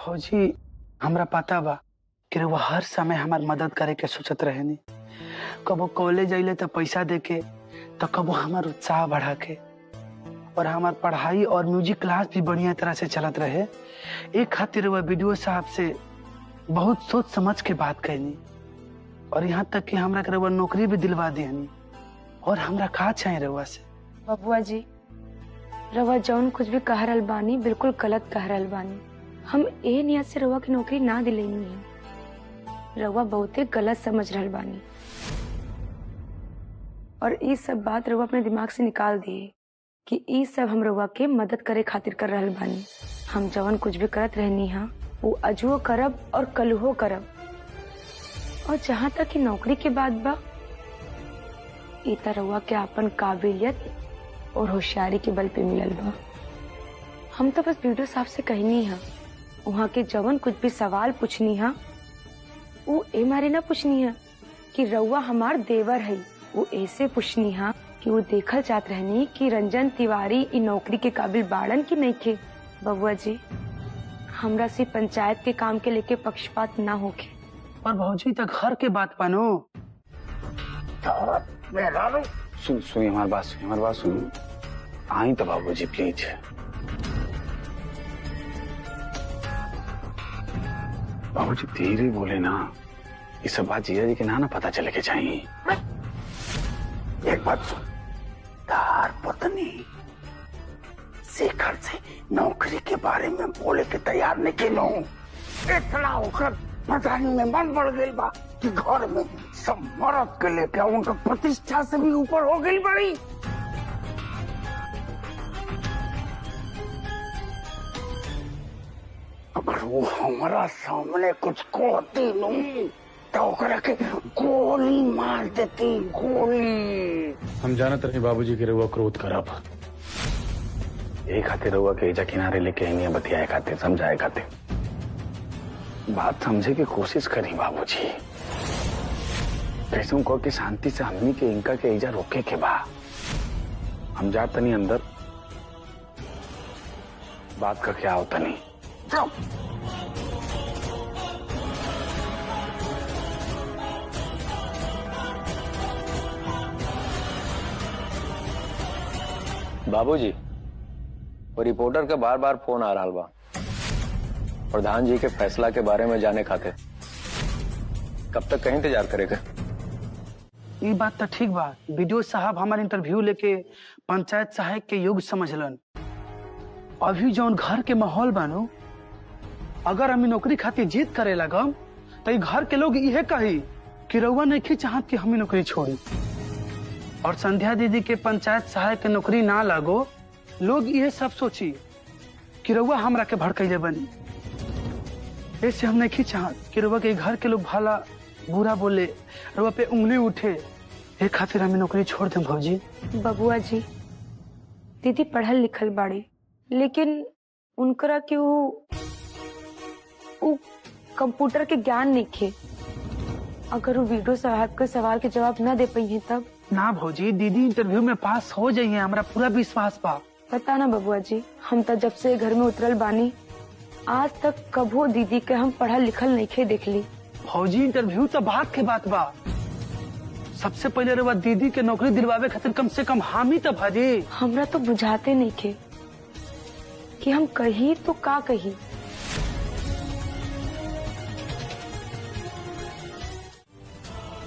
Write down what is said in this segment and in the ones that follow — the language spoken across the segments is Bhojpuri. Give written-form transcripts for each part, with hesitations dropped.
फौजी हमरा पता बा कि वो हर समय हमार मदद करे के सोचत रहेनी। कबो कॉलेज अइले तो पैसा दे के, तो कबो हमार उत्साह बढ़ा के, और हमार पढ़ाई और म्यूजिक क्लास भी बढ़िया तरह से चलत रहे। एक खातिर वह वीडियो साहब से बहुत सोच समझ के बात कहनी, और यहाँ तक कि हमरा के नौकरी भी दिलवा देनी। और हमरा का चाहिए रउआ से? बबुआ जी, रउआ जौन कुछ भी कह रहल बानी बिल्कुल गलत कह रहल बानी। हम ए नियत से रउआ की नौकरी ना दिलेनी है। रउआ बहुते गलत समझ रहल बानी, और ई सब बात रउआ अपने दिमाग से निकाल दिए कि ई सब हम रउआ के मदद करे खातिर कर रहल बानी। हम जवन कुछ भी करत रहनी हा वो अजुओ करब और कलहो करब। और जहाँ तक कि नौकरी के बात बा, ई त रउआ के अपन काबिलियत और होशियारी के बल पे मिलल बा। हम तो बस वीडियो साहब से कहनी हा, वहाँ के जवन कुछ भी सवाल पूछनी हा वो ए मारे ना पूछनी है कि रउआ हमार देवर है। वो ऐसे पूछनी हा कि वो देखल चाहत रहनी कि रंजन तिवारी इ नौकरी के काबिल बाड़न की नहीं खे। बबुआ जी, हमरा से पंचायत के काम के लेके पक्षपात ना होके। पर भौजी तक घर के बात पानो। सुन हमारी बात सुन। आई तो बाबूजी प्लीज। बाबूजी धीरे बोले ना, ये सब बात जीजा जी के ना पता चले के चाहिए। एक बात सुन, तार पत्नी शेखर से नौकरी के बारे में बोले के तैयार नहीं के नो। इतना होकर प्रधानी में मन बढ़ गई बा कि घर में सब मर्द के लेके उनका प्रतिष्ठा से भी ऊपर हो गई बड़ी। अगर वो हमारा सामने कुछ कहती नहीं तो ओकरा के गोली मार देती, गोली। हम जानत रहे बाबूजी के रउआ क्रोध करब, एक खातिर रउआ के एजा किनारे लेके आएंगे, बतियाए खातिर, समझाए खातिर। बात समझे की कोशिश करी बाबूजी। कैसे को कि शांति से हमनी के इनका के एजा रोके के बा। हम जात नहीं अंदर, बात का क्या होता नहीं। बाबूजी, वो रिपोर्टर का बार बार फोन आ रहा बा प्रधान जी के फैसला के बारे में जाने खातिर। कब तक कहीं इंतजार करेगा? ये बात तो ठीक बा। वीडियो साहब हमारे इंटरव्यू लेके पंचायत सहायक के योग्य समझलन। अभी जौन घर के माहौल बानो, अगर हम नौकरी खातिर जीत करे लगम तो घर के लोग यह कही कि रउआ नहीं चाहत कि हम नौकरी छोड़ी, और संध्या दीदी के पंचायत सहायक के नौकरी ना लागो, लोग यह सब सोची कि रउआ हमरा के भड़कैले बनी। ऐसे हम नहीं चाहत कि रउआ के घर के लोग भला बुरा बोले, रउआ पे उंगली उठे। एक खातिर हमें नौकरी छोड़ दे भौजी। बबुआ जी, दीदी पढ़ल लिखल बाड़ी, लेकिन उनकरा के वो कंप्यूटर के ज्ञान नहीं खे। अगर वो वीडियो साहब के सवाल के जवाब न दे पाई है तब। ना भौजी, दीदी इंटरव्यू में पास हो जाइए, हमारा पूरा विश्वास बा। पता ना बबुआ जी, हम तो जब से घर में उतरल बानी आज तक कबो दीदी के हम पढ़ल लिखल नहीं खे देख ली। भौजी, इंटरव्यू तो बात के बात बा। सबसे पहले रउआ दीदी के नौकरी दिलवावे खातिर कम से कम हामी तो भाजी। हमरा तो बुझाते नहीं खे कि हम कही तो का कही।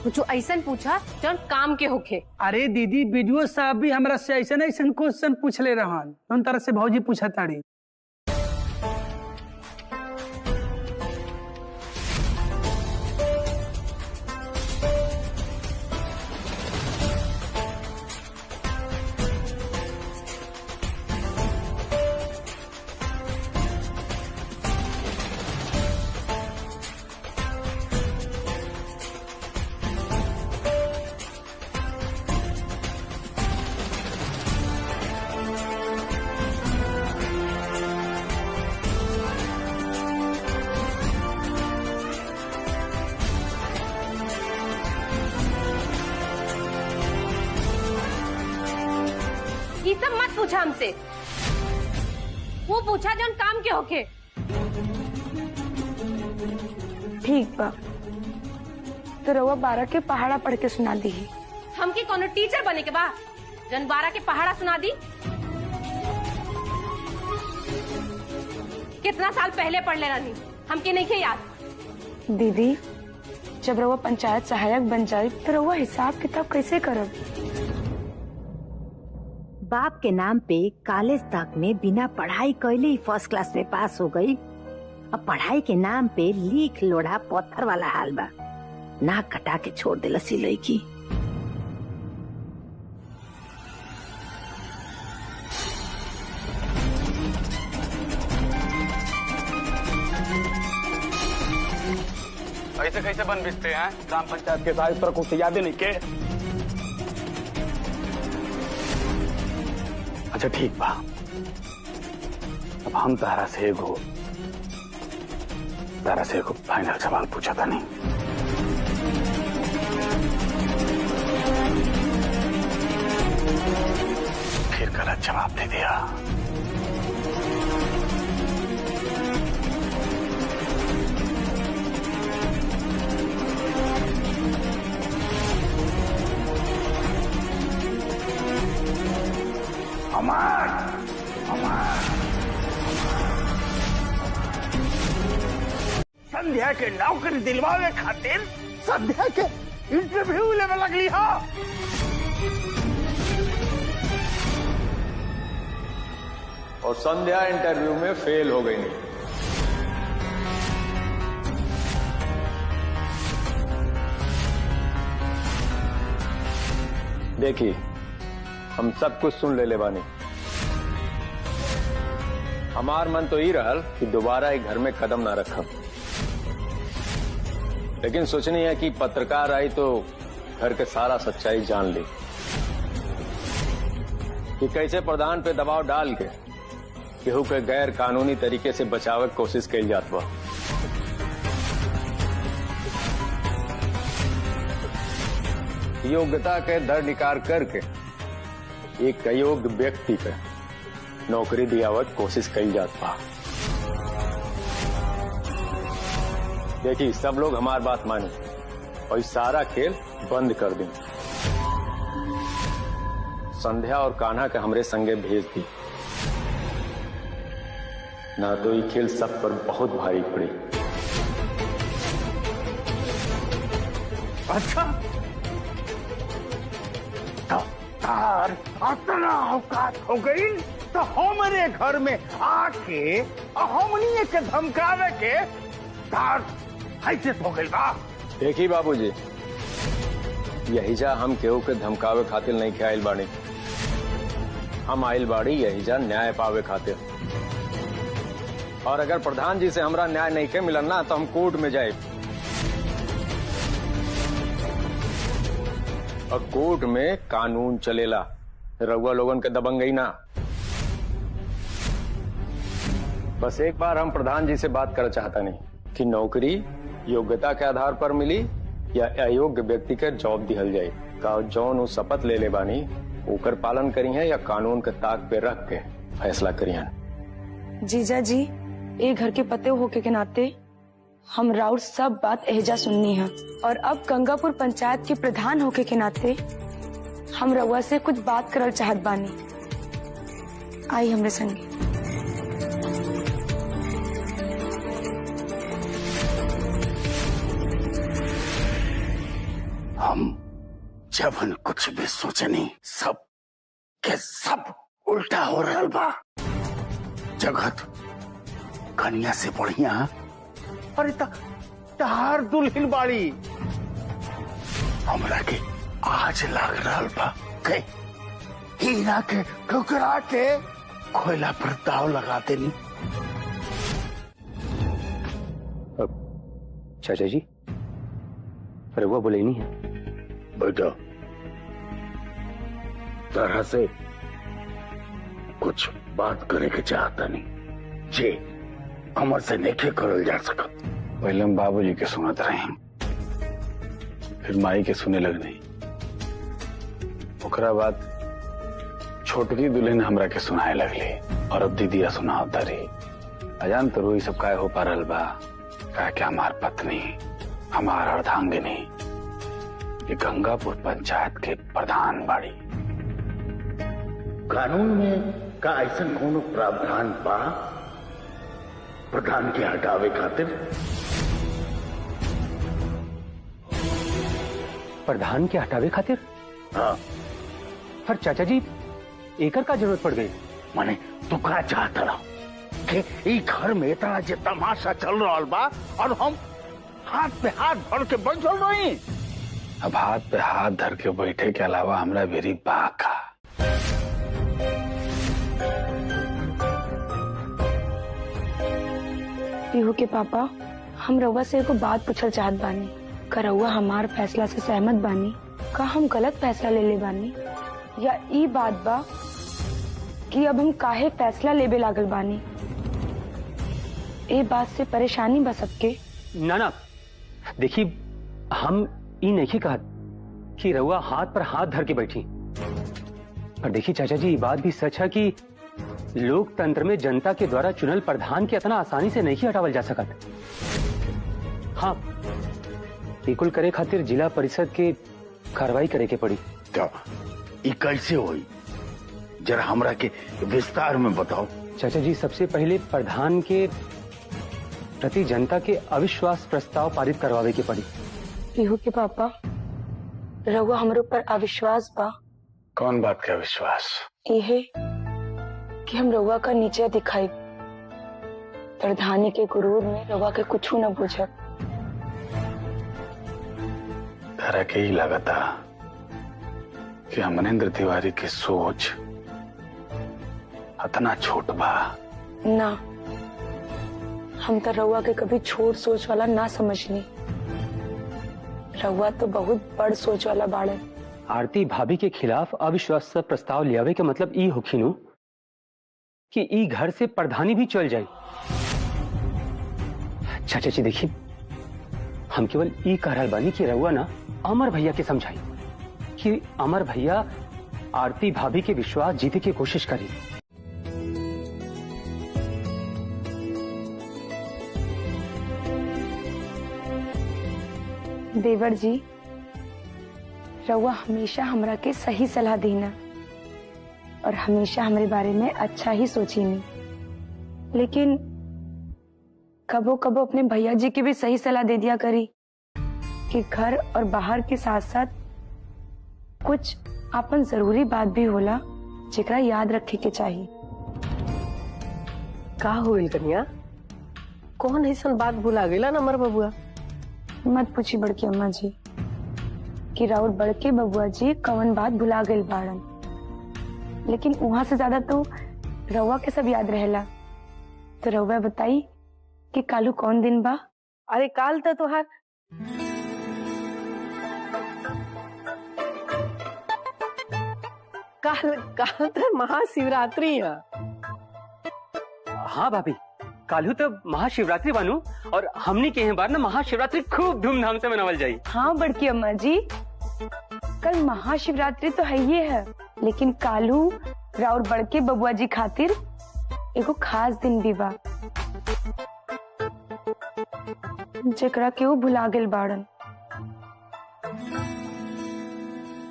जो ऐसा पूछा जौन काम के होखे। अरे दीदी, वीडियो साहब भी हमरा से ऐसा क्वेश्चन पूछ ले रहन, उन तरह से भौजी पूछा ताड़ी। ये सब मत पूछा हमसे, वो पूछा जौन काम के होके। ठीक बा, तो रउआ 12 के पहाड़ा पढ़ के सुना दी। हमके कोनो टीचर बने के बा जन 12 के पहाड़ा सुना दी? कितना साल पहले पढ़ ले रही, हमके नहीं के याद। दीदी, जब रउआ पंचायत सहायक बन जाए तो रउआ हिसाब किताब कैसे करब? बाप के नाम पे कॉलेज तक में बिना पढ़ाई कैले ही फर्स्ट क्लास में पास हो गई। अब पढ़ाई के नाम पे लीख लोढ़ा पत्थर वाला हाल बा। नाक कटा के छोड़ दे लसी लड़की। ऐसे कैसे बन बिस्ते हैं? ग्राम पंचायत के साहिब पर कुछ याद नहीं के? अच्छा ठीक बा, अब हम तारा से एगो फाइनल सवाल पूछा था नहीं। फिर गलत जवाब दे दिया। संध्या के नौकरी दिलवावे खातिर संध्या के इंटरव्यू लेवे लगली हो। और संध्या इंटरव्यू में फेल हो गई। नहीं, देखिए, हम सब कुछ सुन ले बानी। हमार मन तो ही रहल कि दोबारा एक घर में कदम ना रखब, लेकिन सोचनी है कि पत्रकार आई तो घर के सारा सच्चाई जान ली कि कैसे प्रधान पे दबाव डाल के केहू के गैर कानूनी तरीके से बचावे की कोशिश कई जात बा। योग्यता के दरनिकार करके एक अयोग्य व्यक्ति पे नौकरी दियावत कोशिश कई जात बा। देखिए, सब लोग हमार बात माने और इस सारा खेल बंद कर दें। संध्या और कान्हा के हमरे संगे भेज दी, ना तो ये खेल सब पर बहुत भारी पड़ी। अच्छा, तार अपना औकात हो गई तो हमारे घर में आके हमनी के धमकावे के तार ऐसे हो गई बा। देखिए बाबूजी, यही जा हम केहू के धमकावे खातिर नहीं आइल बाड़ी। हम आइल बाड़ी यही जा न्याय पावे खातिर। और अगर प्रधान जी से हमरा न्याय नहीं के मिलन ना तो हम कोर्ट में जाए, और कोर्ट में कानून चलेला, रउआ लोगन के दबंगई ना। बस एक बार हम प्रधान जी से बात कर चाहता नहीं कि नौकरी योग्यता के आधार पर मिली या अयोग्य व्यक्ति के जॉब दिहल जाए। का जौन उ शपथ ले ले बानी ओकर पालन करी है या कानून के ताक पे रख के फैसला करी है। जीजा जी, एक घर के पते होके के नाते हम राउर सब बात एहजा सुननी है, और अब गंगापुर पंचायत के प्रधान होके के नाते हम रउआ से कुछ बात करल चाहत बानी। आई हमरे संगे। हम जबन कुछ भी सोचनी सब के सब उल्टा हो रहा बा। जगत कन्या से बढ़िया अरे तार दुल्हन बाड़ी। हमरा के आज लाग रहा बा के हीरा के ठुकरा के कोयला पर दाव लगा देनी। चाचा जी, रघुआ बोले नहीं है बेटा, तरह से कुछ बात करे के चाहता नहीं जे हमर से नहीं करल जा सकत। पहले हम बाबूजी के सुनत रहे, फिर माई के सुने लगने, ओकरा बाद छोटकी दुल्हन हमरा के सुनाए लगली, और अब दीदिया सुनावता रही। अजान तो रोई सब काय हो पा रहल बा। क्या क्या हमार पत्नी, हमार अर्धांगिनी ये गंगापुर पंचायत के प्रधान बाड़ी। कानून में का ऐसा कोनो प्रावधान बा प्रधान के हटावे खातिर? प्रधान के हटावे खातिर? हाँ। पर चाचा जी एकर का जरूरत पड़ गई? माने तू का चाहता रहा कि ई घर में इतना जे तमाशा चल रहा बा और हम हाथ पे हाथ भर के बैठल रही? अब हाथ पे हाथ धर के बैठे के अलावा हमरा मेरी बाका। पीहू के पापा, हम रउआ से एगो बात पूछल चाहत बानी। का रउआ हमार फैसला से सहमत बानी? का हम गलत फैसला ले ले बानी, या ई बात बा कि अब हम काहे फैसला लेबे लागल बानी? ए बात से परेशानी बा सबके। ना ना, देखी हम ई नहीं कहा कि रउआ हाथ पर हाथ धर के बैठी, पर देखी चाचा जी ये बात भी सच है कि लोकतंत्र में जनता के द्वारा चुनल प्रधान के इतना आसानी से नहीं हटावल जा सकत। हाँ, बिल्कुल करे खातिर जिला परिषद के कार्रवाई करे के पड़ी। क्या ये कैसे होई? जरा हमरा के विस्तार में बताओ। चाचा जी सबसे पहले प्रधान के प्रति जनता के अविश्वास प्रस्ताव पारित करवावे के पड़ी। पीहू के पापा, रउआ हमरे ऊपर अविश्वास बा? कौन बात का विश्वास? यह कि हम रउआ का नीचे दिखाई, प्रधानी के गुरूर में रउआ के कुछ न बुझब। तरह के ही लगता कि अमरेंद्र तिवारी की सोच इतना छोट बा। ना, हम तो रउआ के कभी छोट सोच वाला ना समझनी। रउआ तो बहुत बड़ सोच वाला बाड़े। आरती भाभी के खिलाफ अविश्वास प्रस्ताव लियावे के मतलब ई होखिनु कि ई घर से प्रधानी भी चल जाए। चाचा जी देखिए, हम केवल ई कह रहल बानी कि रउआ ना अमर भैया के समझाई कि अमर भैया आरती भाभी के विश्वास जीते की कोशिश करी। देवर जी, रउआ हमेशा हमरा के सही सलाह देना और हमेशा हमारे बारे में अच्छा ही सोचीनी, लेकिन कबो कबो अपने भैया जी की भी सही सलाह दे दिया करी कि घर और बाहर के साथ साथ कुछ अपन जरूरी बात भी होला जेकरा याद रखे के चाहिए। का होइल कन्या? कौन ऐसन बात भुला गेला न हमर बबुआ? मत पूछी बड़की अम्मा जी कि राउर बड़के बबुआ जी कौन बात भुला गइल बाड़न, लेकिन वहां से ज्यादा तो रउआ के सब याद रहेला। तो रउआ बताई कि कालू कौन दिन बा? अरे काल तो तुहार काल तो महाशिवरात्रि है। हाँ भाभी, कालू तो महाशिवरात्रि बानू और हमनी के बार ना महाशिवरात्रि खूब धूमधाम से मनावल जाई। हाँ बड़की अम्मा जी, कल महाशिवरात्रि तो है ये है, लेकिन कालू राउर बड़के बबुआ जी खातिर एगो खास दिन भी बा जेकरा के वो भुला गेल बाड़न।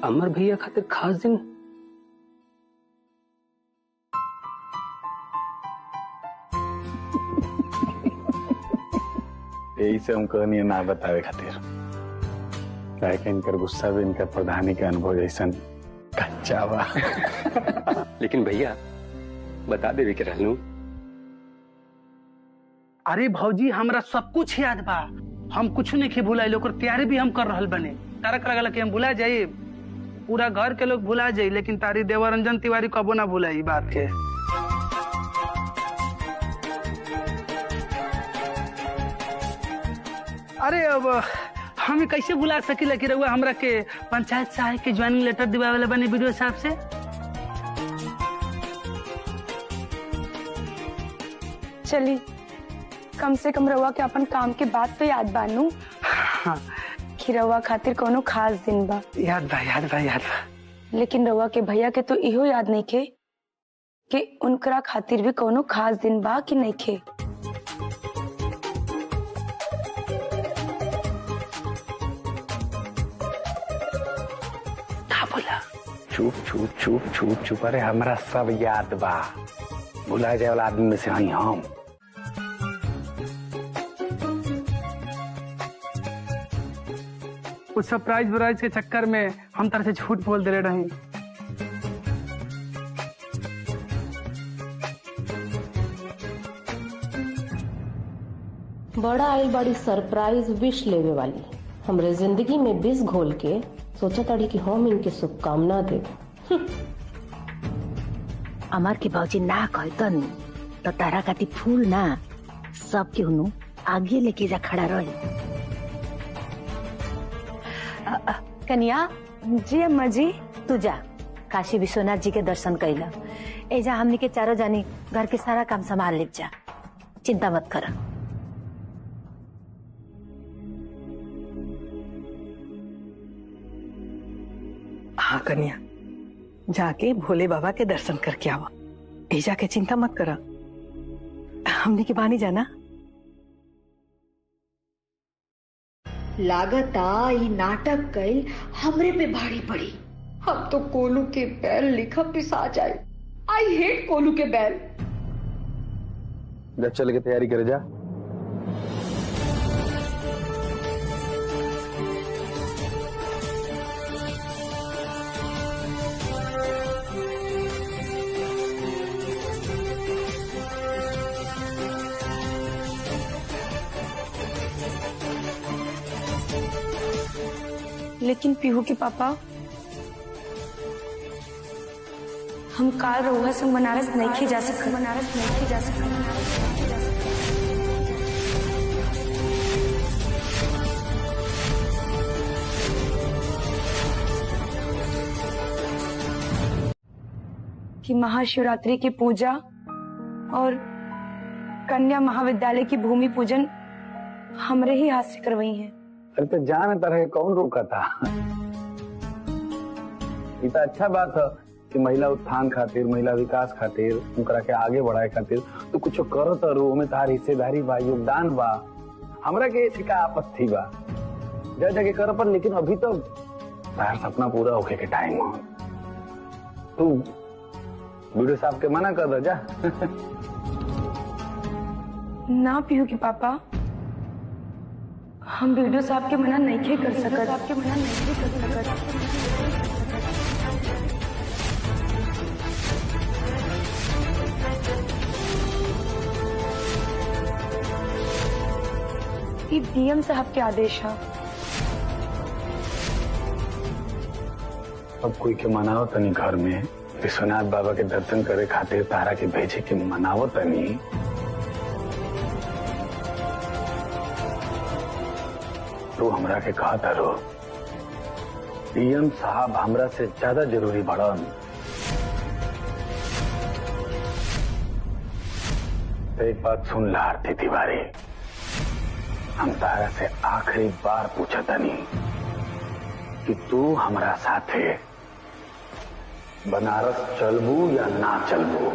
अमर भैया खातिर खास दिन? यही से हम कहनी ना बतावे खातिर, काहे कि इनकर गुस्सा भी इनकर प्रधानी के अनुभव जैसन कच्चा बा। लेकिन भैया बता देवे के रहलू। अरे भौजी, हमरा सब कुछ याद बा, हम कुछ नहीं भुलाइल, ओकर तैयारी भी हम कर रहल बने। तारक लगल कि हम भुला जाये, पूरा घर के लोग भुला जाये, लेकिन तारी देवरंजन तिवारी कबो ना भुलाई बात के। अरे अब हमें कैसे भुला सकीला कि रउआ हमरा के पंचायत सहायक के ज्वाइनिंग लेटर दिवावे बने वीडियो साहब से। चली, कम से कम रउआ के अपन काम के बात तो याद बानू। हाँ। कि रउआ खातिर कोनो खास दिन बा। याद बा, याद बा, याद बा। लेकिन रउआ के भैया के तो इहो याद नहीं के कि उनकरा खातिर भी कोनो खास दिन बा कि नहीं के। चुप अरे हमरा सब याद बा। भुला जाए वाला आदमी में से हई हम। उस सरप्राइज वराइज के चक्कर में हम तरह से झूठ बोल दे रहे। बड़ा आइल बड़ी सरप्राइज विश लेवे वाली हमरे जिंदगी में बिस घोल के सोचा ताड़ी कि हम इनके शुभकामना दे। अमर के बाबूजी ना कहतन तो तारा काती फूल ना सब के हुनु आगे लेके जा खड़ा रही। कन्या जी अम्मा जी। तू जा काशी विश्वनाथ जी के दर्शन कैला। एजा हमनी के चारों जानी घर के सारा काम संभाल ले जा, चिंता मत कर। हाँ कन्या, जाके भोले बाबा के दर्शन करके आवा। एजा के चिंता मत करा, हमने की बानी जाना। लागता ई नाटक कई हमरे पे भारी पड़ी। हम तो कोलू के बैल लिखा पिसा जाए। आई हेट कोलू के बैल। जा चल के तैयारी करे जा। लेकिन पीहू के पापा, हम काल रउआ से बनारस नहीं जा सकते। कि महाशिवरात्रि की पूजा और कन्या महाविद्यालय की भूमि पूजन हमरे ही हाथ से करवाई है। अरे तो जान तरह कौन रोका था। ये तो अच्छा बात है कि महिला उत्थान खातिर, महिला विकास खातिर, उनकरा के आगे बढ़ाए खातिर तो कुछ करत रो में तार हिस्सेदारी बा, योगदान बा। हमरा के इसका आपत्ति बा, जा जाके कर पर। लेकिन अभी तो तार सपना पूरा होके के टाइम हो। तू वीडियो साहब के मना कर दे जा। ना पीहू के पापा, हम वीडियो साहब के मना नहीं कर सकत। ये डीएम साहब के आदेश है। अब कोई के मनाओ तनी घर में विश्वनाथ बाबा के दर्शन करे खातिर तारा के भेजे के मनाओ तनी। तो हमरा के कहा तारो डीएम साहब हमरा से ज्यादा जरूरी बढ़न। तो एक बात सुन ला आरती तिवारी, हम तारा से आखिरी बार पूछा तनी कि तू हमरा साथे बनारस चलबू या ना चलबू।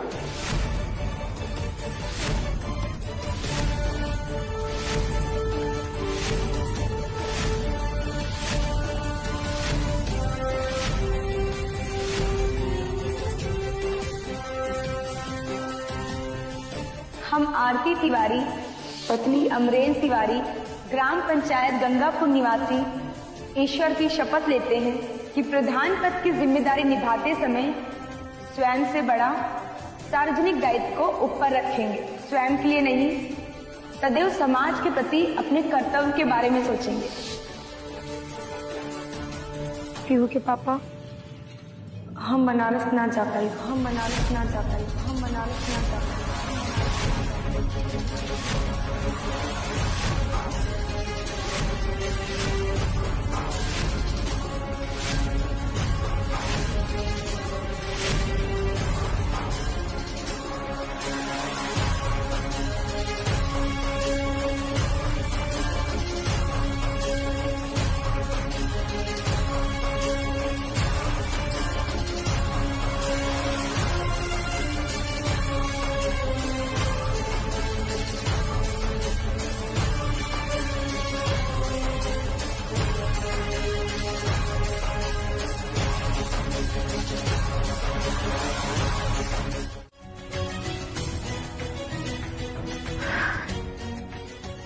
हम आरती तिवारी, पत्नी अमरेन तिवारी, ग्राम पंचायत गंगापुर निवासी, ईश्वर की शपथ लेते हैं कि प्रधान पद की जिम्मेदारी निभाते समय स्वयं से बड़ा सार्वजनिक दायित्व को ऊपर रखेंगे। स्वयं के लिए नहीं, सदैव समाज के प्रति अपने कर्तव्य के बारे में सोचेंगे। पीहू के पापा, हम बनारस ना जा पाए।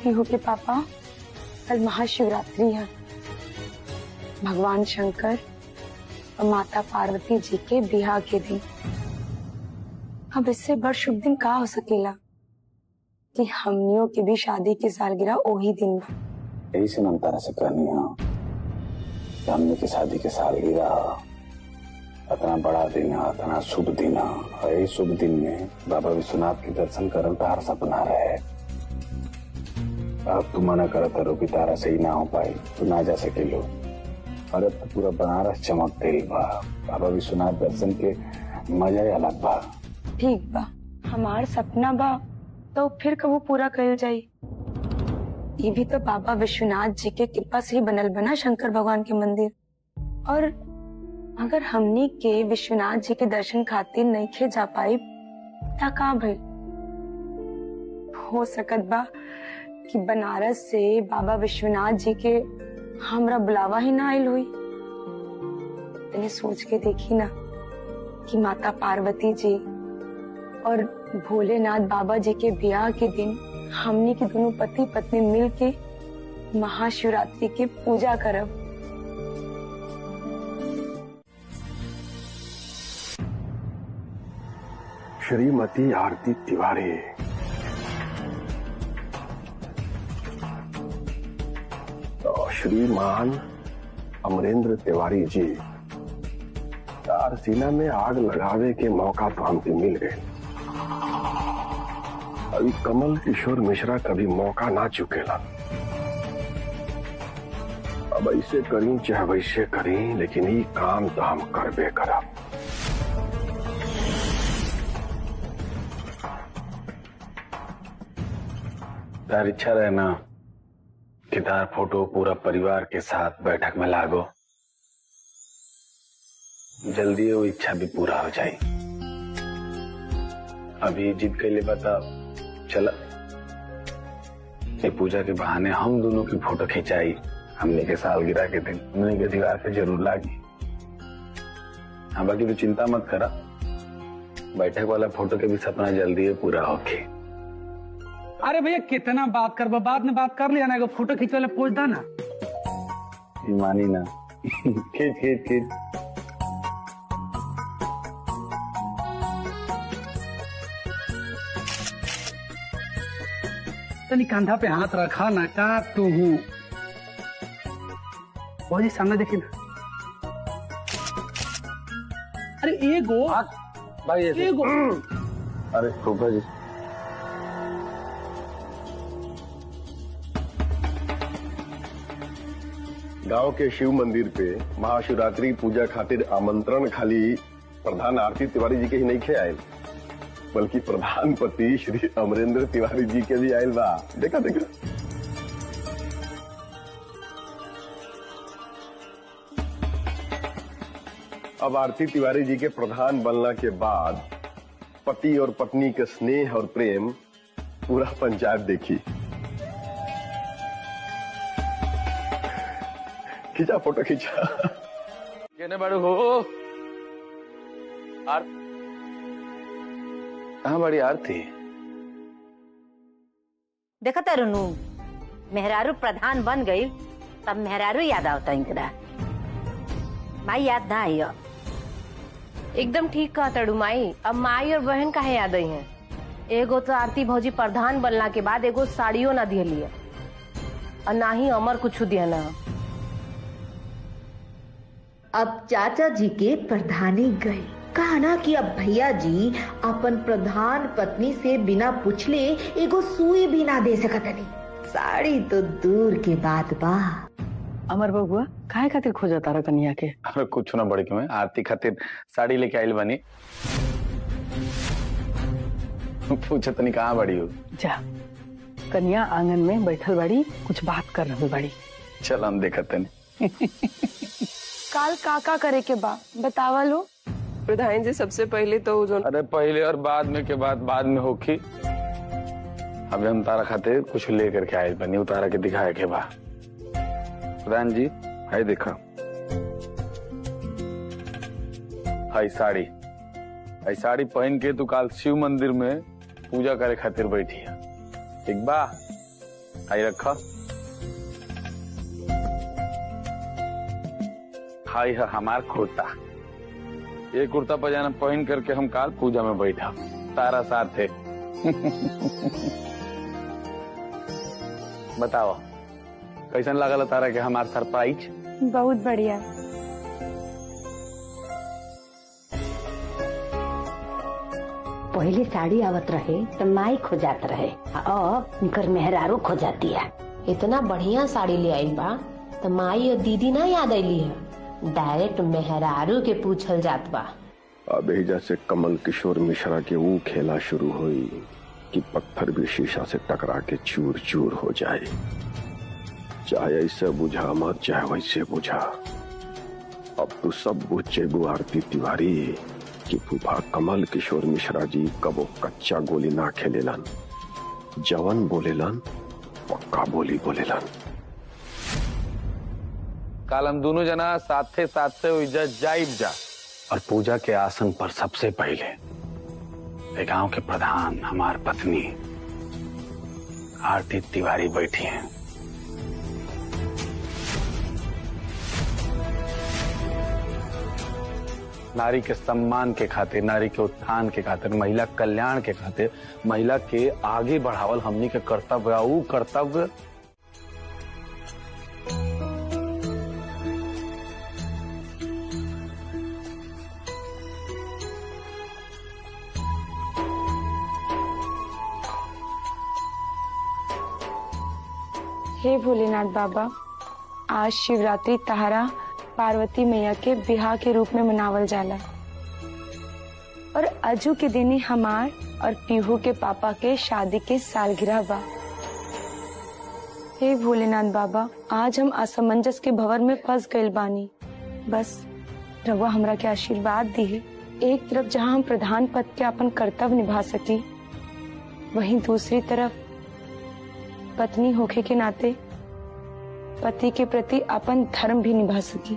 जानती हूँ कि पापा कल महाशिवरात्रि है। भगवान शंकर और माता पार्वती जी के बियाह के दिन। अब इससे बड़ शुभ दिन का हो सकेला कि हमनियों की भी शादी की सालगिरह वही दिन बा। यही से हम तारा से कहनी है कि हमने की शादी के सालगिरह इतना बड़ा दिन है, इतना शुभ दिन है, और यही शुभ दिन में बाबा विश्वनाथ के दर्शन करल तार सपना रहे। अब तू मना करत रो कि तारा से ही ना हो पाई, तू ना जा सके लो। और अब तो पूरा बनारस चमक गई बा। बाबा विश्वनाथ दर्शन के मजा ही अलग बा। ठीक बा, हमार सपना बा तो फिर कबू पूरा कर जाई। ये भी तो बाबा विश्वनाथ जी के कृपा से ही बनल बना शंकर भगवान के मंदिर। और अगर हमनी के विश्वनाथ जी के दर्शन खातिर नहीं खे जा पाई ता का भइल? हो सकत बा कि बनारस से बाबा विश्वनाथ जी के हमरा बुलावा ही ना आयल हुई। मैंने सोच के देखी ना कि माता पार्वती जी और भोलेनाथ बाबा जी के ब्याह के दिन हमनी के दोनों पति पत्नी मिल के महाशिवरात्रि की पूजा करब। श्रीमती आरती तिवारी, तो श्रीमान अमरेंद्र तिवारी जी, तार सीना में आग लगावे के मौका तो हमको मिल गए। अभी कमल किशोर मिश्रा कभी मौका ना चुकेला। अब ऐसे करी चाहे वैसे करी, लेकिन ये काम तो हम करबे करब। तार इच्छा रहे ना कि तार फोटो पूरा परिवार के साथ बैठक में लागो, जल्दी वो इच्छा भी पूरा हो जाए। अभी जिद के लिए बता चला ये पूजा के बहाने हम दोनों की फोटो खिंचाई। हमने के सालगिरह के दिन हमने के दीवार पे जरूर लागी। हाँ बाकी तो चिंता मत करा, बैठक वाला फोटो के भी सपना जल्दी पूरा होके। अरे भैया कितना बात कर, बाद में बात कर लिया ना, फोटो खींच वाले पोज दा ना। मानी ना खींच खींच खींच। तनी कंधा पे हाथ रखा ना, का तू हूँ बहुत ही सामने देखी ना। अरे एगो भाई एगो। अरे फूफा जी गांव के शिव मंदिर पे महाशिवरात्रि पूजा खातिर आमंत्रण खाली प्रधान आरती तिवारी जी के ही नहीं खे आये, बल्कि प्रधान पति श्री अमरेंद्र तिवारी जी के भी आयल बा। देखा देखा। अब आरती तिवारी जी के प्रधान बनने के बाद पति और पत्नी के स्नेह और प्रेम पूरा पंचायत देखी। खींचा फोटो खींचा। कहने बड़े हो कहाँ बड़ी आरती? देखा तरुनु मेहरारू प्रधान बन गई तब मेहरारू याद आवता इनकरा। माई याद ना आई। एकदम ठीक कहा तड़ू माई। अब माई और बहन काहे याद आई हैं? एगो तो आरती भौजी प्रधान बनला के बाद एगो साड़ियों ना दिए लिया और ना ही अमर कुछ दिया ना। अब चाचा जी के प्रधानी गए, कहा ना कि अब भैया जी अपन प्रधान पत्नी से बिना पूछले एगो सुई भी ना दे सकत नहीं। साड़ी तो दूर के बात बा। अमर बबुआ काहे खातिर खोजा तारा कन्या के? अरे कुछ ना बड़ी में आरती खातिर साड़ी लेके आयल बनी। पूछे तनी कहाँ बड़ी हो? जा कन्या आंगन में बैठल बड़ी, कुछ बात कर रही बड़ी। चल हम देखते नहीं। काल काका करे के बा बतावा लो। प्रधान जी सबसे पहले तो जो अरे पहले और बाद में के बाद में होखी। अभी हम तारा खातिर कुछ लेकर के आयल बनी, उतारा के दिखाए के बा। प्रधान जी हाय देखा, हाय साड़ी, हाय साड़ी पहन के तू काल शिव मंदिर में पूजा करे खातिर बैठी है। ठीक बा? हाई रखा। हाई है हमार कुर्ता। ये कुर्ता पजामा पहन करके हम काल पूजा में बैठा तारा साथ है। बताओ कैसन लागल तारा के हमार सरप्राइज? बहुत बढ़िया। पहले साड़ी आवत रहे तो माई खोजात रहे, अब उनकर मेहरारू खोजाती है। इतना बढ़िया साड़ी ले आई बा तो माई और दीदी ना याद आईली है, डायरेक्ट मेहरारू के पूछल जात बा। अब एजा से कमल किशोर मिश्रा के वो खेला शुरू हुई कि पत्थर भी शीशा से टकरा के चूर चूर हो जाए। चाहे ऐसे बुझा मत चाहे वैसे बुझा, अब तो सब बुझ जेबू आरती तिवारी कि फूफा कमल किशोर मिश्रा जी कबो कच्चा गोली ना खेलेलन, जवन बोलेलन पक्का बोली बोलेलन। काल हम दोनों जना साथे साथे जाइब जा और पूजा के आसन पर सबसे पहले गांव के प्रधान हमार पत्नी आरती तिवारी बैठी हैं। नारी के सम्मान के खातिर, नारी के उत्थान के खातिर, महिला कल्याण के खातिर, महिला के आगे बढ़ावल हमनी के कर्तव्य। ऊ कर्तव्य हे भोलेनाथ बाबा, आज शिवरात्रि तहारा पार्वती मैया के बिहार के रूप में मनावल जाला और अजू के दिन हमार और पीहू के पापा के शादी के सालगिरह बा। हे भोलेनाथ बाबा, आज हम असमंजस के भंवर में फंस गइल बानी। बस रउआ हमरा के आशीर्वाद दी। एक तरफ जहाँ हम प्रधान पद के अपन कर्तव्य निभा सकी, वहीं दूसरी तरफ पत्नी होखे के नाते पति के प्रति अपन धर्म भी निभा सकी।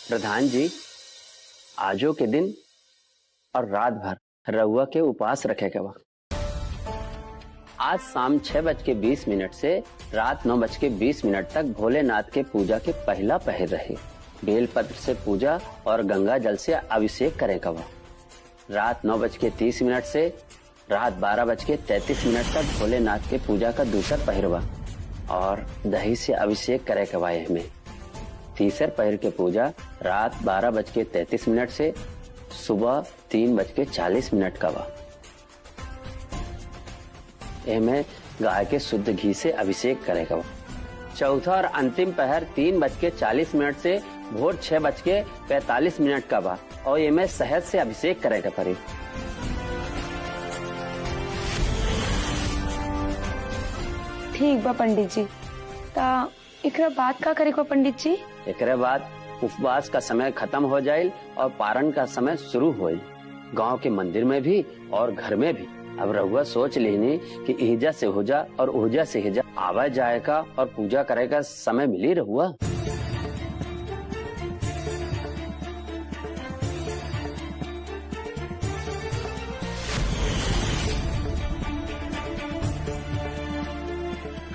प्रधान जी, आजो के दिन और रात भर रउआ के उपवास रखे के बा। आज शाम 6:20 से रात 9:20 तक भोलेनाथ के पूजा के पहला पहर रहे। बेलपत्र से पूजा और गंगा जल से अभिषेक करे का बा। रात 9:30 से रात 12:33 तक भोलेनाथ के पूजा का दूसरा पहर बा और दही से अभिषेक करे के बा। में तीसर पहर के पूजा रात 12:33 से सुबह 3:40 का बा। एमे गाय के शुद्ध घी से अभिषेक करे का बा। चौथा और अंतिम पहर 3:40 से भोर 6:45 का बा और ये में शहद से अभिषेक करे का पड़ी। ठीक बा पंडित जी, ता एकरा बाद का करे को पंडित जी? एकरे बाद उपवास का समय खत्म हो जाये और पारण का समय शुरू होई। गांव के मंदिर में भी और घर में भी। अब रहुआ सोच लेनी कि इहजा से होजा और ओहजा से हिजा आवा जाएगा और पूजा करेगा समय मिली रहुआ।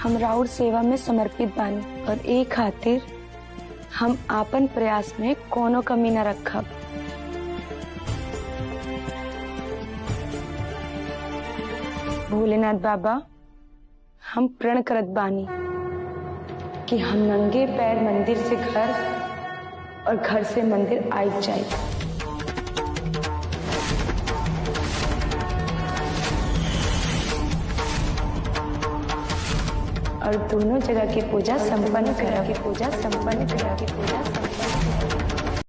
हम राउर सेवा में समर्पित बानी और एक खातिर हम आपन प्रयास में कोनो कमी न रखब। भोलेनाथ बाबा, हम प्रण करत बानी कि हम नंगे पैर मंदिर से घर और घर से मंदिर आइ जाए और दोनों जगह की पूजा संपन्न करा।